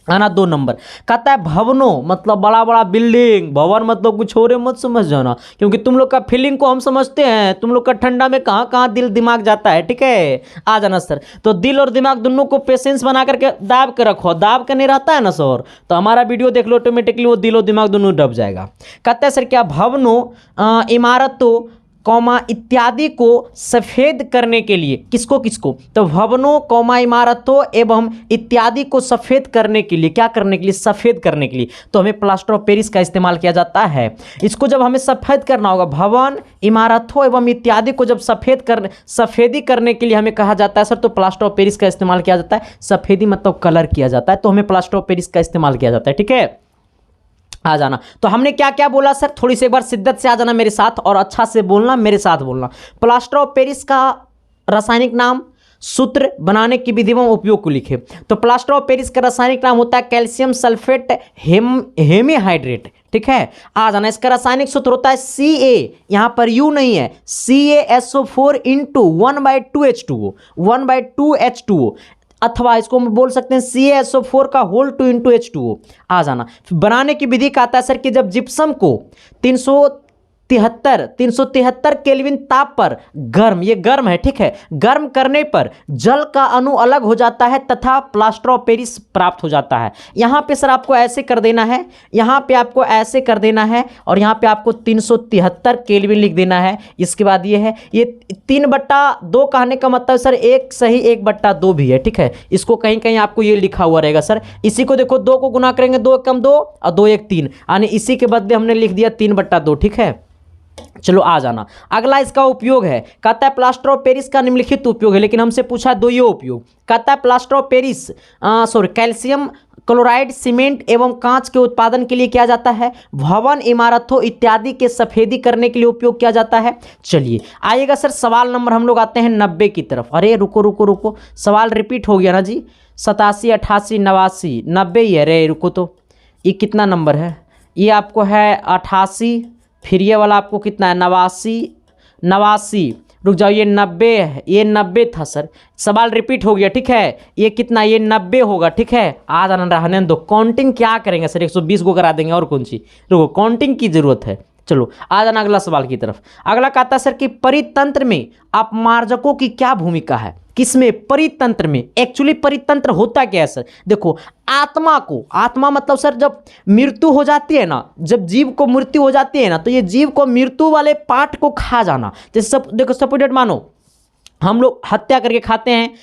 आना 2 नंबर, कहता है भवनों मतलब बड़ा बड़ा बिल्डिंग, भवन मतलब कुछ और मत समझ जाना, क्योंकि तुम लोग का फीलिंग को हम समझते हैं, तुम लोग का ठंडा में कहाँ कहाँ दिल दिमाग जाता है, ठीक है। आ जाना सर, तो दिल और दिमाग दोनों को पेशेंस बना करके दाब के रखो, दाब के नहीं रहता है ना सर, तो हमारा वीडियो देख लो ऑटोमेटिकली वो दिल और दिमाग दोनों डब जाएगा। कहता है सर क्या भवनों इमारतों कौमा इत्यादि को सफ़ेद करने के लिए, किसको किसको, तो भवनों कौमा इमारतों एवं इत्यादि को सफ़ेद करने के लिए, क्या करने के लिए, सफ़ेद करने के लिए, तो हमें प्लास्टर ऑफ पेरिस का इस्तेमाल किया जाता है। इसको जब हमें सफ़ेद करना होगा, भवन इमारतों एवं इत्यादि को जब सफ़ेदी करने के लिए हमें कहा जाता है सर, तो प्लास्टर ऑफ पेरिस का इस्तेमाल किया जाता है। सफ़ेदी मतलब कलर किया जाता है, तो हमें प्लास्टर ऑफ पेरिस का इस्तेमाल किया जाता है, ठीक है। आ जाना, तो हमने क्या क्या बोला सर, थोड़ी सी एक बार शिद्दत से आ जाना मेरे साथ और अच्छा से बोलना, मेरे साथ बोलना। प्लास्टर ऑफ पेरिस का रासायनिक नाम, सूत्र, बनाने की विधि एवं उपयोग को लिखे। तो प्लास्टर ऑफ पेरिस का रासायनिक नाम होता है कैल्शियम सल्फेट हेमीहाइड्रेट, ठीक है। आ जाना, इसका रासायनिक सूत्र होता है Ca, यहां पर U नहीं है, CaSO4 इंटू 1/2H2O, 1/2H2O, अथवा इसको हम बोल सकते हैं CaSO4 का होल 2 इंटू H2O। आ जाना, बनाने की विधि का आता है सर कि जब जिप्सम को 373 केल्विन ताप पर गर्म, ये गर्म है, ठीक है, गर्म करने पर जल का अणु अलग हो जाता है तथा प्लास्टर ऑफ पेरिस प्राप्त हो जाता है। यहाँ पे सर आपको ऐसे कर देना है, यहाँ पे आपको ऐसे कर देना है और यहाँ पे आपको 373 केल्विन लिख देना है। इसके बाद ये है, ये 3/2 कहने का मतलब सर 1 सही 1/2 भी है, ठीक है। इसको कहीं कहीं आपको ये लिखा हुआ रहेगा सर। इसी को देखो 2 को गुना करेंगे, 2 कम 2 और 2 1 3, यानी इसी के बदले हमने लिख दिया 3/2, ठीक है। चलो आ जाना, अगला इसका उपयोग है, कहता है प्लास्टर ऑफ पेरिस का निम्नलिखित उपयोग है, लेकिन हमसे पूछा दो ये उपयोग। कहता है plaster of Paris calcium chloride cement एवं कांच के उत्पादन के लिए किया जाता है, भवन इमारतों इत्यादि के सफेदी करने के लिए उपयोग किया जाता है। चलिए आइएगा सर, सवाल नंबर हम लोग आते हैं 90 की तरफ। अरे रुको रुको रुको, सवाल रिपीट हो गया ना जी, 87 88 89 90 ही है। अरे रुको, तो ये कितना नंबर है, ये आपको है 88, फिर ये वाला आपको कितना है 89, रुक जाओ, ये 90 है, ये 90 था सर, सवाल रिपीट हो गया, ठीक है। ये कितना, ये 90 होगा, ठीक है। आ जाना, रहने दो, काउंटिंग क्या करेंगे सर, 120 को करा देंगे और कौन सी, रुको काउंटिंग की जरूरत है। चलो आ जाना अगला सवाल की तरफ। अगला कहता है सर कि परितंत्र में अपमार्जकों की क्या भूमिका है, किसमें, परितंत्र में। एक्चुअली परितंत्र होता क्या है सर, देखो आत्मा को, आत्मा मतलब सर जब मृत्यु हो जाती है ना, जब जीव को मृत्यु हो जाती है ना, तो ये जीव को मृत्यु वाले पार्ट को खा जाना। जैसे सब देखो, सपोज मानो हम लोग हत्या करके खाते हैं,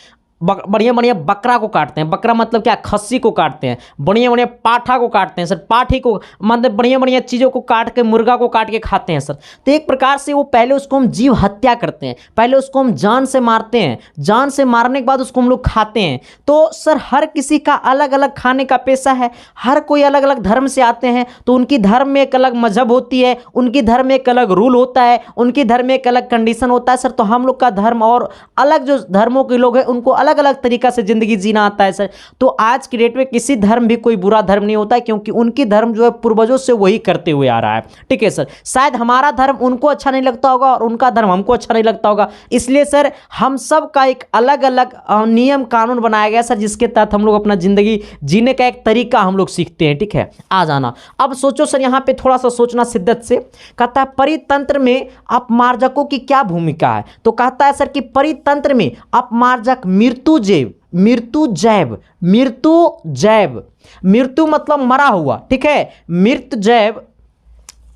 बढ़िया बढ़िया बकरा को काटते हैं, बकरा मतलब क्या, खस्सी को काटते हैं, बढ़िया बढ़िया पाठा को काटते हैं सर, पाठी को मतलब बढ़िया बढ़िया चीज़ों को काट के, मुर्गा को काट के खाते हैं सर। तो एक प्रकार से वो पहले उसको हम जीव हत्या करते हैं, पहले उसको हम जान से मारते हैं, जान से मारने के बाद उसको हम लोग खाते हैं। तो सर हर किसी का अलग अलग खाने का पेशा है, हर कोई अलग अलग धर्म से आते हैं, तो उनकी धर्म में एक अलग मजहब होती है, उनकी धर्म में एक अलग रूल होता है, उनकी धर्म में एक अलग कंडीशन होता है सर। तो हम लोग का धर्म और अलग जो धर्मों के लोग हैं उनको अलग अलग तरीका से जिंदगी जीना आता है सर। तो आज की डेट में किसी धर्म भी कोई बुरा धर्म नहीं होता है, क्योंकि उनकी धर्म जो है पूर्वजों से वही करते हुए आ रहा है, ठीक है सर। शायद हमारा धर्म उनको अच्छा नहीं लगता होगा और उनका धर्म हमको अच्छा नहीं लगता होगा, इसलिए सर हम सब का एक अलग अलग नियम कानून बनाया गया सर, जिसके तहत हम लोग अपना जिंदगी जीने का एक तरीका हम लोग सीखते हैं, ठीक है। आ जाना, अब सोचो सर, यहाँ पे थोड़ा सा सोचना शिद्दत से। कहता है परितंत्र में अपमार्जकों की क्या भूमिका है, तो कहता है सर कि परितंत्र में अपमार्जक मृत्यु मृत्युजैव, मृत्युजैव, मृत्युजैव, मृत्यु मतलब मरा हुआ, ठीक है, मृतजैव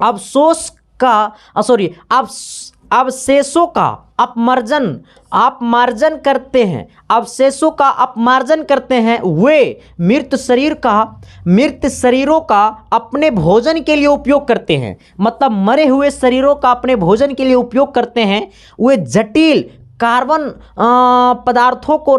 अवशोष का सॉरी अवशेषों का अपमार्जन करते हैं, अवशेषों का अपमार्जन करते हैं, वे मृत शरीरों का अपने भोजन के लिए उपयोग करते हैं, मतलब मरे हुए शरीरों का अपने भोजन के लिए उपयोग करते हैं, वे जटिल कार्बन पदार्थों को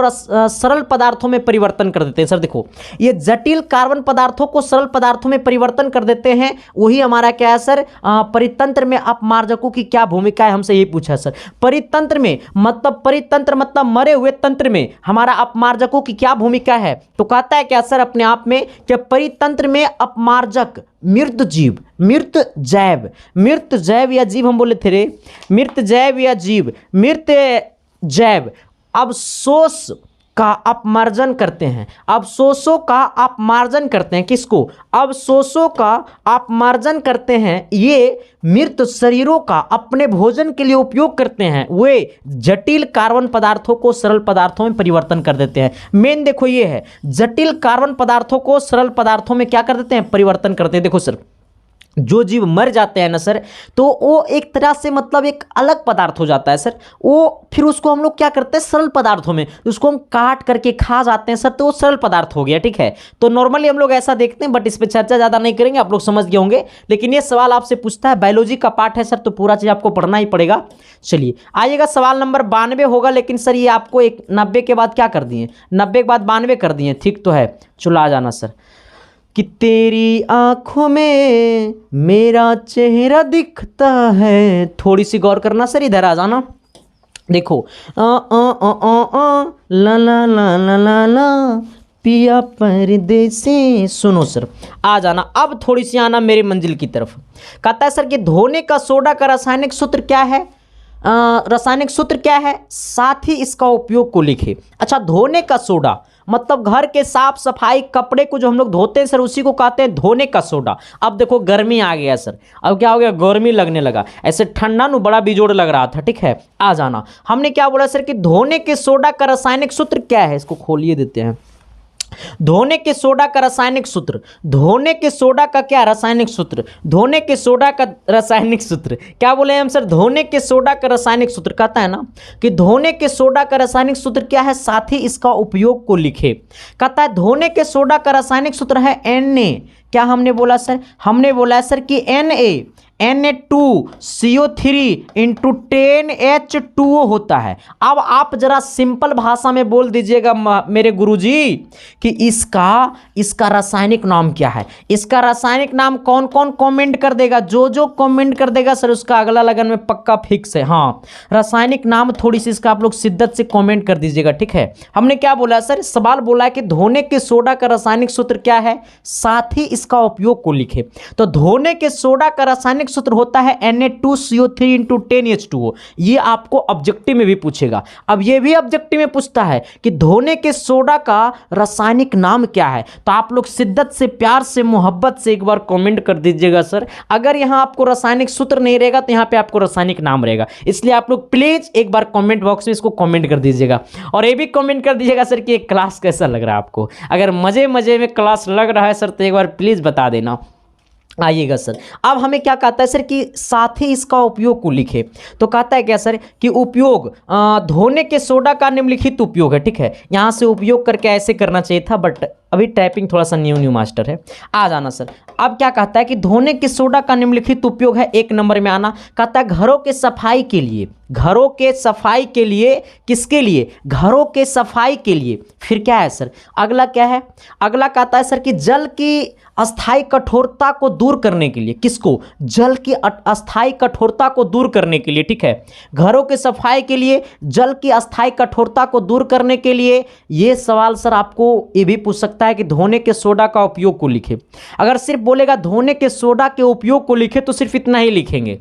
सरल पदार्थों में परिवर्तन कर देते हैं। सर देखो, ये जटिल कार्बन पदार्थों को सरल पदार्थों में परिवर्तन कर देते हैं, वही हमारा क्या है सर, परितंत्र में अपमार्जकों की क्या भूमिका है, हमसे ये पूछा सर। परितंत्र में मतलब मरे हुए तंत्र में हमारा अपमार्जकों की क्या भूमिका है, तो कहता है क्या सर अपने आप में कि परितंत्र में अपमार्जक मृत जैव या जीव, हम बोले थे रे, मृत जैव या जीव, मृत जैव अवशोष का अपमार्जन करते हैं, अवशोषों का अपमार्जन करते हैं, किसको, अवशोषों का अपमार्जन करते हैं, ये मृत शरीरों का अपने भोजन के लिए उपयोग करते हैं, वे जटिल कार्बन पदार्थों को सरल पदार्थों में परिवर्तन कर देते हैं। मेन देखो ये है, जटिल कार्बन पदार्थों को सरल पदार्थों में क्या कर देते हैं, परिवर्तन करते हैं। देखो सर, जो जीव मर जाते हैं ना सर, तो वो एक तरह से मतलब एक अलग पदार्थ हो जाता है सर, वो फिर उसको हम लोग क्या करते हैं, सरल पदार्थों में उसको हम काट करके खा जाते हैं सर, तो वो सरल पदार्थ हो गया, ठीक है। तो नॉर्मली हम लोग ऐसा देखते हैं, बट इस पर चर्चा ज़्यादा नहीं करेंगे, आप लोग समझ गए होंगे। लेकिन ये सवाल आपसे पूछता है, बायोलॉजी का पार्ट है सर, तो पूरा चीज़ आपको पढ़ना ही पड़ेगा। चलिए आइएगा, सवाल नंबर 92 होगा, लेकिन सर ये आपको 90 के बाद क्या कर दिए, 90 के बाद 92 कर दिए, ठीक तो है। चलो आ जाना सर, कि तेरी आंखों में मेरा चेहरा दिखता है, थोड़ी सी गौर करना सर, इधर आ जाना। देखो ला ला ला ला ला ला पिया परदेसी, सुनो सर, आ जाना, अब थोड़ी सी आना मेरी मंजिल की तरफ। कहता है सर कि धोने का सोडा का रासायनिक सूत्र क्या है, रासायनिक सूत्र क्या है, साथ ही इसका उपयोग को लिखे। अच्छा, धोने का सोडा मतलब घर के साफ सफाई, कपड़े को जो हम लोग धोते हैं सर, उसी को कहते हैं धोने का सोडा। अब देखो गर्मी आ गया सर, अब क्या हो गया, गर्मी लगने लगा, ऐसे ठंडा नु बड़ा बिजोड़ लग रहा था, ठीक है। आ जाना, हमने क्या बोला सर कि धोने के सोडा का रासायनिक सूत्र क्या है, इसको खोलिए देते हैं। धोने के सोडा का रासायनिक सूत्र, धोने के सोडा का क्या रासायनिक सूत्र, धोने के सोडा का रासायनिक सूत्र क्या बोले हम सर, धोने के सोडा का रासायनिक सूत्र कहता है ना कि धोने के सोडा का रासायनिक सूत्र क्या है, साथ ही इसका उपयोग को लिखे। कहता है धोने के सोडा का रासायनिक सूत्र है Na, क्या हमने बोला सर, हमने बोला है सर कि Na2CO3 इंटू 10H2O होता है। अब आप जरा सिंपल भाषा में बोल दीजिएगा मेरे गुरुजी कि इसका रासायनिक नाम क्या है, इसका रासायनिक नाम कौन कौन कमेंट कर देगा, जो कमेंट कर देगा सर उसका अगला लगन में पक्का फिक्स है। हाँ, रासायनिक नाम थोड़ी सी इसका आप लोग शिद्दत से कमेंट कर दीजिएगा, ठीक है। हमने क्या बोला सर, सवाल बोला है कि धोने के सोडा का रासायनिक सूत्र क्या है, साथ ही इसका उपयोग को लिखे। तो धोने के सोडा का रासायनिक सूत्र होता है Na2CO3 इंटू 10H2O। ये आपको ऑब्जेक्टिव में भी पूछेगा। अब ये भी ऑब्जेक्टिव में पूछता है कि धोने के सोडा का रासायनिक नाम क्या है, तो आप लोग शिद्दत से, प्यार से, मोहब्बत से एक बार कमेंट कर दीजिएगा सर। अगर यहां आपको रासायनिक सूत्र नहीं रहेगा तो यहां पे आपको रासायनिक नाम रहेगा, इसलिए आप लोग प्लीज एक बार कमेंट बॉक्स में इसको कमेंट कर दीजिएगा। और ये भी कमेंट कर दीजिएगा सर कि ये क्लास कैसा लग रहा है आपको। अगर मजे मजे में क्लास लग रहा है सर तो एक बार प्लीज बता देना। आइएगा सर, अब हमें क्या कहता है सर कि साथ ही इसका उपयोग को लिखे। तो कहता है क्या सर कि उपयोग, धोने के सोडा का निम्नलिखित उपयोग है, ठीक है। यहां से उपयोग करके ऐसे करना चाहिए था, बट अभी टाइपिंग थोड़ा सा न्यू मास्टर है। आ जाना सर, अब क्या कहता है कि धोने के सोडा का निम्नलिखित उपयोग है, 1 नंबर में आना। कहता है घरों के सफाई के लिए, घरों के सफाई के लिए, किसके लिए, घरों के सफाई के लिए। फिर क्या है सर, अगला क्या है, अगला कहता है सर कि जल की अस्थाई कठोरता को दूर करने के लिए, किसको, जल की अस्थाई कठोरता को दूर करने के लिए, ठीक है। घरों के सफाई के लिए जल की अस्थाई कठोरता को दूर करने के लिए। ये सवाल सर आपको ये भी पूछ सकता है कि धोने के सोडा का उपयोग को लिखे। अगर सिर्फ बोलेगा धोने के सोडा के उपयोग को लिखे तो सिर्फ इतना ही लिखेंगे।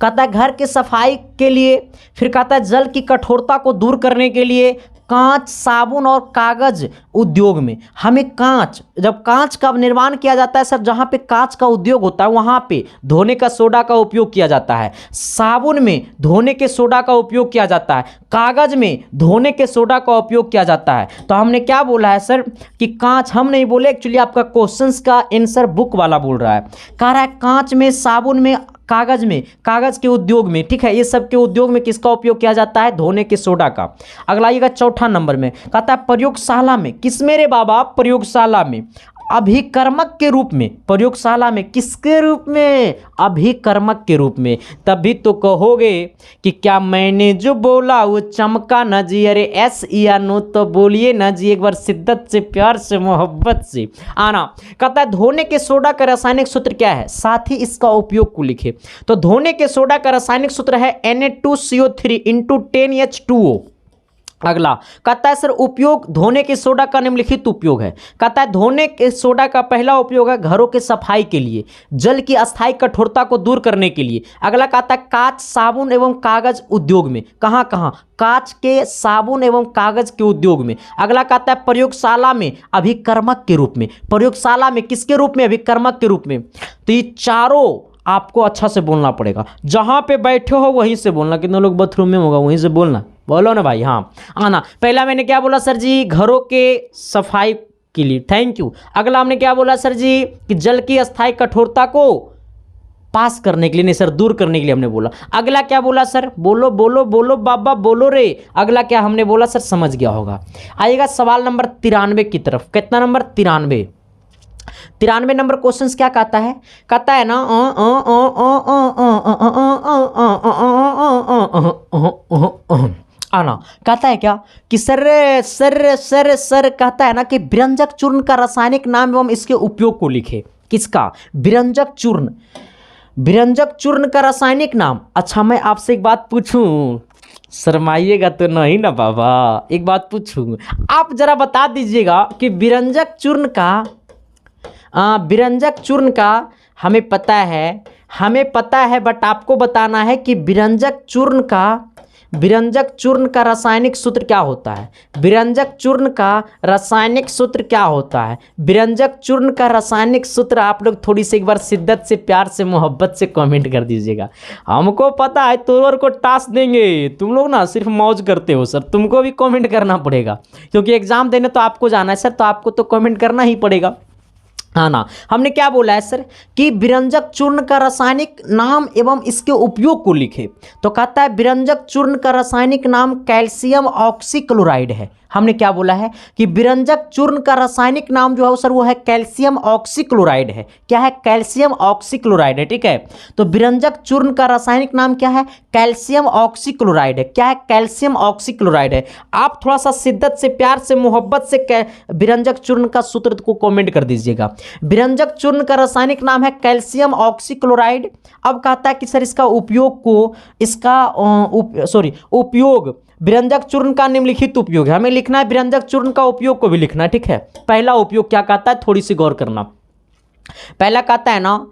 कहता है घर के सफाई के लिए, फिर कहता है जल की कठोरता को दूर करने के लिए, कांच, साबुन और कागज उद्योग में हमें कांच, जब कांच का निर्माण किया जाता है सर, जहां पे कांच का उद्योग होता है वहां पे धोने का सोडा का उपयोग किया जाता है, साबुन में धोने के सोडा का उपयोग किया जाता है, कागज में धोने के सोडा का उपयोग किया जाता है। तो हमने क्या बोला है सर कि कांच, हम नहीं बोले, एक्चुअली आपका क्वेश्चंस का आंसर बुक वाला बोल रहा है, कह रहा है कांच में, साबुन में, कागज में, कागज के उद्योग में, ठीक है, ये सब के उद्योग में किसका उपयोग किया जाता है? धोने के सोडा का। अगला आइएगा चौथा नंबर में, कहता है प्रयोगशाला में, किस मेरे बाबा? प्रयोगशाला में अभिकर्मक के रूप में, प्रयोगशाला में किसके रूप में? अभिकर्मक के रूप में। तभी तो कहोगे कि क्या मैंने जो बोला वो चमका ना जी, अरे एस या नो तो बोलिए ना जी एक बार, शिद्दत से, प्यार से, मोहब्बत से आना। कहता है धोने के सोडा का रासायनिक सूत्र क्या है, साथ ही इसका उपयोग को लिखे। तो धोने के सोडा का रासायनिक सूत्र है Na2CO3 × 10H2O। अगला कहता है सर उपयोग, धोने के सोडा का निम्नलिखित उपयोग है। कहता है धोने के सोडा का पहला उपयोग है घरों के सफाई के लिए, जल की अस्थायी कठोरता को दूर करने के लिए। अगला कहता है कांच, साबुन एवं कागज उद्योग में, कहाँ कहाँ? कांच के, साबुन एवं कागज के उद्योग में। अगला कहता है प्रयोगशाला में अभिकर्मक के रूप में, प्रयोगशाला में किसके रूप में? अभिकर्मक के रूप में। तो ये चारों आपको अच्छा से बोलना पड़ेगा, जहां पे बैठे हो वहीं से बोलना। कितने लोग बाथरूम में होगा वहीं से बोलना, बोलो ना भाई। हाँ आना। पहला मैंने क्या बोला सर जी? घरों के सफाई के लिए, थैंक यू। अगला हमने क्या बोला सर जी? कि जल की अस्थायी कठोरता को पास करने के लिए, नहीं सर दूर करने के लिए हमने बोला। अगला क्या बोला सर? बोलो बोलो बोलो बाबा बोलो रे। अगला क्या हमने बोला सर? समझ गया होगा। आइएगा सवाल नंबर 93 की तरफ। कितना नंबर? 93। 93 नंबर क्वेश्चन क्या कहता है? कहता है ना आना, कहता है क्या कि सर सर सर सर कहता है ना कि व्यंजक चूर्ण का रासायनिक नाम एवं इसके उपयोग को लिखे। किसका? व्यंजक चूर्ण, व्यंजक चूर्ण का रासायनिक नाम। अच्छा मैं आपसे एक बात पूछूं, शर्माइएगा तो नहीं ना बाबा, एक बात पूछूं, आप जरा बता दीजिएगा कि व्यंजक चूर्ण का, व्यंजक चूर्ण का हमें पता है बट आपको बताना है कि व्यंजक चूर्ण का रासायनिक सूत्र क्या होता है? व्यंजक चूर्ण का रासायनिक सूत्र क्या होता है? व्यंजक चूर्ण का रासायनिक सूत्र आप लोग थोड़ी सी एक बार शिद्दत से, प्यार से, मोहब्बत से कमेंट कर दीजिएगा। हमको पता है, तुम को टास्क देंगे, तुम लोग ना सिर्फ मौज करते हो सर, तुमको भी कमेंट करना पड़ेगा, क्योंकि एग्जाम देने तो आपको जाना है सर, तो आपको तो कमेंट करना ही पड़ेगा। हाँ ना। हमने क्या बोला है सर कि व्यंजक चूर्ण का रासायनिक नाम एवं इसके उपयोग को लिखे। तो कहता है व्यंजक चूर्ण का रासायनिक नाम कैल्शियम ऑक्सीक्लोराइड है। हमने क्या बोला है कि व्यंजक चूर्ण का रासायनिक नाम जो है सर वो है कैल्शियम ऑक्सीक्लोराइड है। क्या है? कैल्शियम ऑक्सीक्लोराइड है, ठीक है। तो व्यंजक चूर्ण का रासायनिक नाम क्या है? कैल्शियम ऑक्सीक्लोराइड है। क्या है? कैल्शियम ऑक्सीक्लोराइड है। आप थोड़ा सा शिद्दत से, प्यार से, मोहब्बत से व्यंजक चूर्ण का सूत्र को कमेंट कर दीजिएगा। व्यंजक चूर्ण का रासायनिक नाम है कैल्शियम ऑक्सीक्लोराइड। अब कहता है कि सर इसका उपयोग को, उपयोग, व्यंजक चूर्ण का निम्नलिखित उपयोग है। हमें लिखना है व्यंजक चूर्ण का उपयोग को भी लिखना है, ठीक है। पहला उपयोग क्या कहता है? थोड़ी सी गौर करना। पहला कहता है ना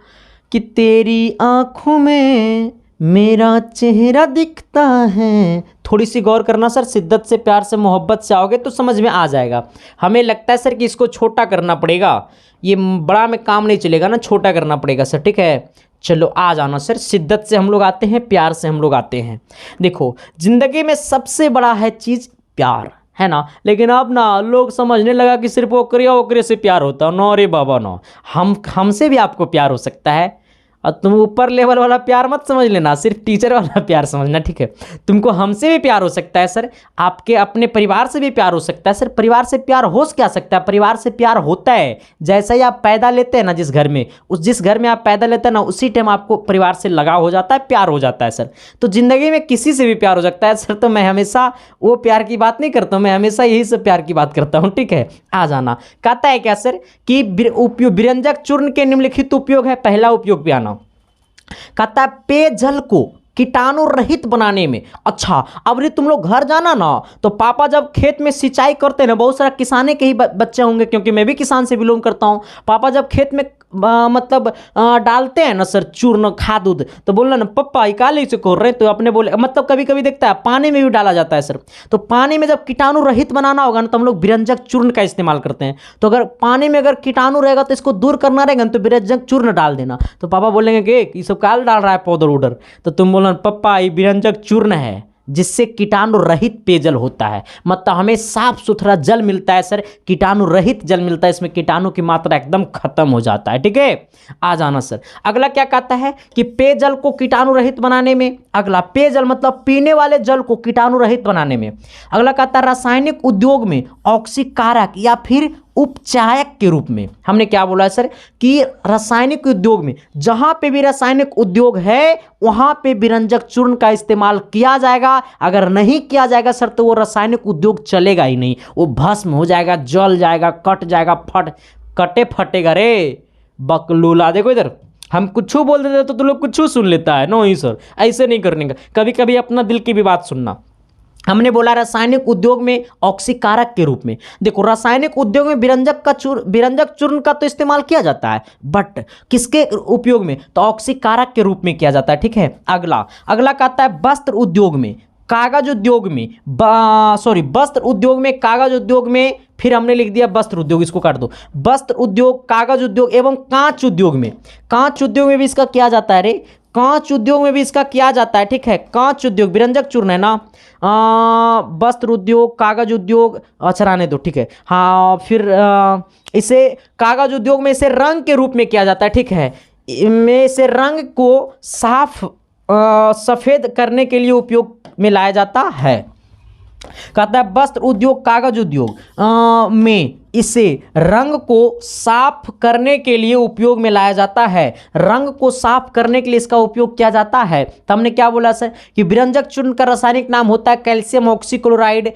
कि तेरी आंखों में मेरा चेहरा दिखता है। थोड़ी सी गौर करना सर, शिद्दत से, प्यार से, मोहब्बत से आओगे तो समझ में आ जाएगा। हमें लगता है सर कि इसको छोटा करना पड़ेगा, ये बड़ा में काम नहीं चलेगा ना, छोटा करना पड़ेगा सर, ठीक है। चलो आ जाना सर, शिद्दत से हम लोग आते हैं, प्यार से हम लोग आते हैं। देखो जिंदगी में सबसे बड़ा है चीज़ प्यार, है ना। लेकिन अब ना लोग समझने लगा कि सिर्फ ओकरे से प्यार होता है। नो रे बाबा नो, हमसे भी आपको प्यार हो सकता है। और तुम ऊपर लेवल वाला प्यार मत समझ लेना, सिर्फ टीचर वाला प्यार समझना, ठीक है। तुमको हमसे भी प्यार हो सकता है सर, आपके अपने परिवार से भी प्यार हो सकता है सर। परिवार से प्यार हो क्या सकता है? परिवार से प्यार होता है जैसे ही आप पैदा लेते हैं ना, जिस घर में आप पैदा लेते हैं ना, उसी टाइम आपको परिवार से लगाव हो जाता है, प्यार हो जाता है सर। तो जिंदगी में किसी से भी प्यार हो सकता है सर। तो मैं हमेशा वो प्यार की बात नहीं करता हूँ, मैं हमेशा यही सब प्यार की बात करता हूँ, ठीक है। आ जाना। कहता है क्या सर कि व्यंजक चूर्ण के निम्नलिखित उपयोग है। पहला उपयोग पे आना, कहता है पेयजल को कीटाणु रहित बनाने में। अच्छा अब रे तुम लोग घर जाना ना, तो पापा जब खेत में सिंचाई करते हैं ना, बहुत सारा किसाने के ही बच्चे होंगे, क्योंकि मैं भी किसान से बिलोंग करता हूँ। पापा जब खेत में मतलब डालते हैं ना सर चूर्ण खाद उद, तो बोलना ना पप्पा इकाले से कोर रहे, तो अपने बोले मतलब कभी कभी देखता है पानी में भी डाला जाता है सर। तो पानी में जब कीटाणु रहित बनाना होगा ना तो हम लोग विरंजक चूर्ण का इस्तेमाल करते हैं। तो अगर पानी में अगर कीटाणु रहेगा तो इसको दूर करना रहेगा तो विरंजक चूर्ण डाल देना। तो पापा बोलेंगे कि ये सब काल डाल रहा है पाउडर उडर, तो तुम बोलना पप्पा ये विरंजक चूर्ण है जिससे कीटाणु रहित पेयजल होता है, मतलब हमें साफ सुथरा जल मिलता है सर, कीटाणु रहित जल मिलता है, इसमें कीटाणु की मात्रा एकदम खत्म हो जाता है। ठीक है, आ जाना सर। अगला क्या कहता है कि पेयजल को कीटाणु रहित बनाने में, अगला पेयजल मतलब पीने वाले जल को कीटाणु रहित बनाने में। अगला कहता है रासायनिक उद्योग में ऑक्सीकारक या फिर उपचायक के रूप में। हमने क्या बोला है सर कि रासायनिक उद्योग में जहां पे भी रासायनिक उद्योग है वहां पे विरंजक चूर्ण का इस्तेमाल किया जाएगा। अगर नहीं किया जाएगा सर तो वो रासायनिक उद्योग चलेगा ही नहीं, वो भस्म हो जाएगा, जल जाएगा, कट जाएगा, कटे फटेगा रे बकलूला। देखो इधर हम कुछ बोल देते तो तुम लोग कुछ सुन लेता है। नो ही सर, ऐसे नहीं करने का, कभी कभी अपना दिल की भी बात सुनना। हमने बोला रासायनिक उद्योग में ऑक्सीकारक के रूप में। देखो रासायनिक उद्योग में विरंजक चूर्ण का तो इस्तेमाल किया जाता है, बट किसके उपयोग में, तो ऑक्सीकारक के रूप में किया जाता है। ठीक है, अगला कहता है वस्त्र उद्योग में, कागज उद्योग में, वस्त्र उद्योग में, कागज उद्योग में, फिर हमने लिख दिया वस्त्र उद्योग, इसको काट दो। वस्त्र उद्योग, कागज उद्योग एवं कांच उद्योग में, कांच उद्योग में भी इसका किया जाता है रे, कांच उद्योग में भी इसका किया जाता है। ठीक है, कांच उद्योग विरंजक चूर्ण है ना, वस्त्र उद्योग, कागज उद्योग, अच्छा रहने दो। ठीक है, हाँ, फिर इसे कागज उद्योग में इसे रंग के रूप में किया जाता है। ठीक है, में इसे रंग को साफ सफेद करने के लिए उपयोग में लाया जाता है। कहता है वस्त्र उद्योग, कागज उद्योग में इसे रंग को साफ करने के लिए उपयोग में लाया जाता है। रंग को साफ करने के लिए इसका उपयोग किया जाता है। तो हमने क्या बोला सर कि विरंजक चूर्ण का रासायनिक नाम होता है कैल्शियम ऑक्सीक्लोराइड।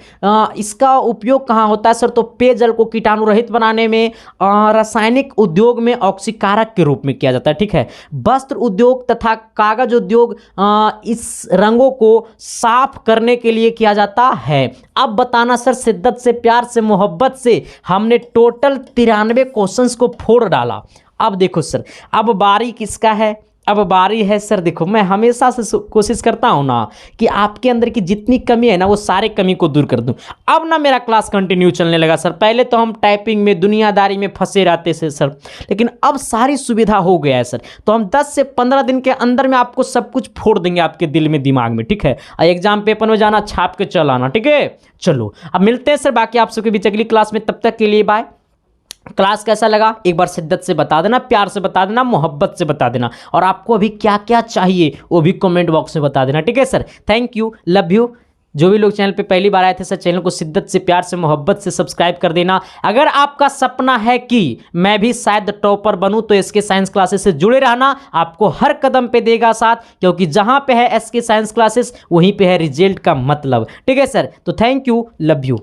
इसका उपयोग कहाँ होता है सर, तो पेयजल को कीटाणु रहित बनाने में, रासायनिक उद्योग में ऑक्सीकारक के रूप में किया जाता है। ठीक है, वस्त्र उद्योग तथा कागज उद्योग इस रंगों को साफ करने के लिए किया जाता है। अब बताना सर, शिद्दत से, प्यार से, मोहब्बत से हमने टोटल 93 क्वेश्चंस को फोड़ डाला। अब देखो सर, अब बारी किसका है, अब बारी है सर। देखो मैं हमेशा से कोशिश करता हूं ना कि आपके अंदर की जितनी कमी है ना वो सारे कमी को दूर कर दूं। अब ना मेरा क्लास कंटिन्यू चलने लगा सर। पहले तो हम टाइपिंग में, दुनियादारी में फंसे रहते थे सर, लेकिन अब सारी सुविधा हो गया है सर। तो हम 10 से 15 दिन के अंदर में आपको सब कुछ फोड़ देंगे आपके दिल में, दिमाग में। ठीक है, एग्जाम पेपर में जाना, छाप के चल आना। ठीक है, चलो अब मिलते हैं सर बाकी आप सबके बीच अगली क्लास में। तब तक के लिए बाय। क्लास कैसा लगा एक बार शिद्दत से बता देना, प्यार से बता देना, मोहब्बत से बता देना, और आपको अभी क्या क्या चाहिए वो भी कमेंट बॉक्स में बता देना। ठीक है sir, thank you, love you. जो भी लोग चैनल पे पहली बार आए थे सर, चैनल को शिद्दत से, प्यार से, मोहब्बत से सब्सक्राइब कर देना। अगर आपका सपना है कि मैं भी शायद टॉपर बनूं तो एसके साइंस क्लासेस से जुड़े रहना, आपको हर कदम पे देगा साथ, क्योंकि जहां पे है एसके साइंस क्लासेस वहीं पे है रिजल्ट का मतलब। ठीक है सर, तो थैंक यू, लव यू।